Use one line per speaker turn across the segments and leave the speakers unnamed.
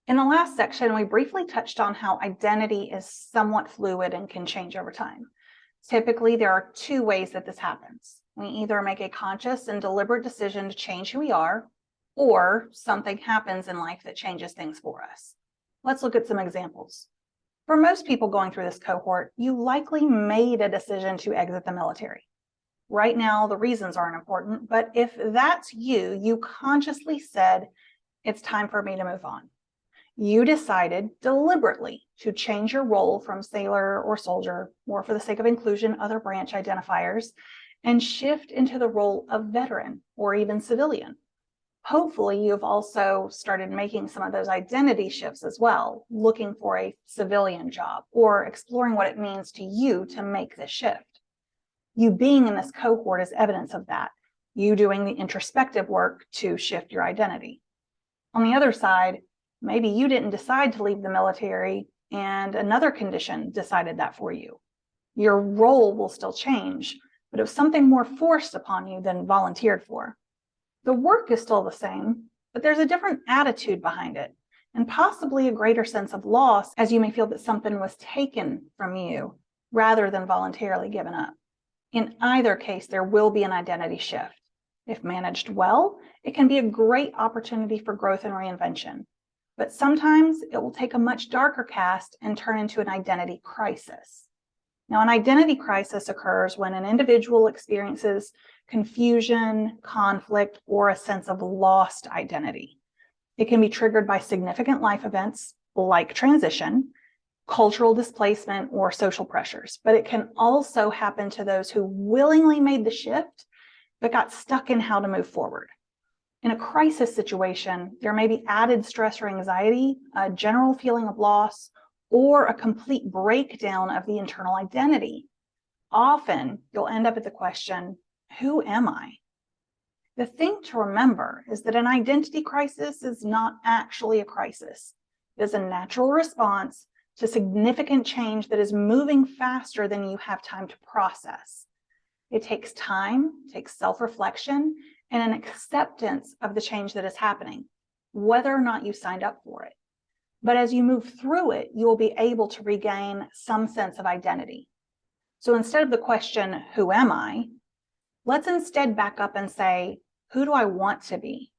In the last section, we briefly touched on how identity is somewhat fluid and can change over time. Typically, there are two ways that this happens. We either make a conscious and deliberate decision to change who we are, or something happens in life that changes things for us. Let's look at some examples. For most people going through this cohort, you likely made a decision to exit the military. Right now, the reasons aren't important, but if that's you, you consciously said, it's time for me to move on. You decided deliberately to change your role from sailor or soldier, or for the sake of inclusion, other branch identifiers, and shift into the role of veteran or even civilian. Hopefully, you've also started making some of those identity shifts as well, looking for a civilian job or exploring what it means to you to make this shift. You being in this cohort is evidence of that, you doing the introspective work to shift your identity. On the other side, maybe you didn't decide to leave the military and another condition decided that for you. Your role will still change, but it was something more forced upon you than volunteered for. The work is still the same, but there's a different attitude behind it, and possibly a greater sense of loss, as you may feel that something was taken from you rather than voluntarily given up. In either case, there will be an identity shift. If managed well, it can be a great opportunity for growth and reinvention. But sometimes it will take a much darker cast and turn into an identity crisis. Now, an identity crisis occurs when an individual experiences confusion, conflict, or a sense of lost identity. It can be triggered by significant life events like transition, cultural displacement, or social pressures, but it can also happen to those who willingly made the shift but got stuck in how to move forward. In a crisis situation, there may be added stress or anxiety, a general feeling of loss, or a complete breakdown of the internal identity. Often, you'll end up at the question, who am I? The thing to remember is that an identity crisis is not actually a crisis. It is a natural response to significant change that is moving faster than you have time to process. It takes time, takes self-reflection, and an acceptance of the change that is happening, whether or not you signed up for it. But as you move through it, you will be able to regain some sense of identity. So instead of the question, who am I? Let's instead back up and say, who do I want to be?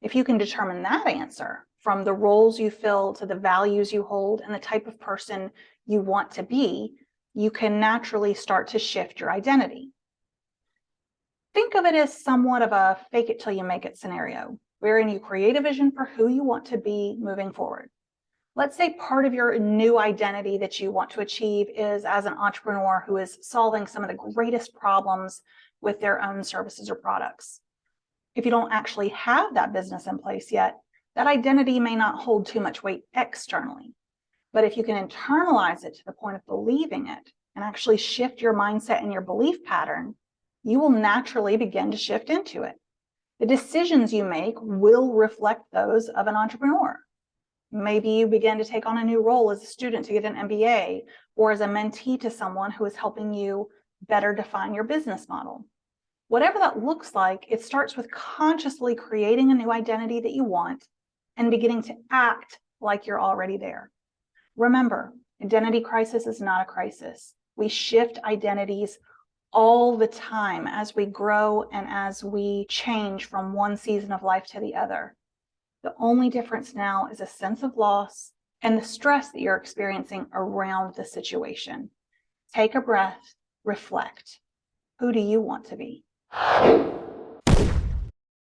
If you can determine that answer, from the roles you fill to the values you hold and the type of person you want to be, you can naturally start to shift your identity. Think of it as somewhat of a fake it till you make it scenario, wherein you create a vision for who you want to be moving forward. Let's say part of your new identity that you want to achieve is as an entrepreneur who is solving some of the greatest problems with their own services or products. If you don't actually have that business in place yet, that identity may not hold too much weight externally. But if you can internalize it to the point of believing it and actually shift your mindset and your belief pattern, you will naturally begin to shift into it. The decisions you make will reflect those of an entrepreneur. Maybe you begin to take on a new role as a student to get an MBA, or as a mentee to someone who is helping you better define your business model. Whatever that looks like, it starts with consciously creating a new identity that you want and beginning to act like you're already there. Remember, identity crisis is not a crisis. We shift identities all the time as we grow and as we change from one season of life to the other. The only difference now is a sense of loss and the stress that you're experiencing around the situation. Take a breath, reflect. Who do you want to be?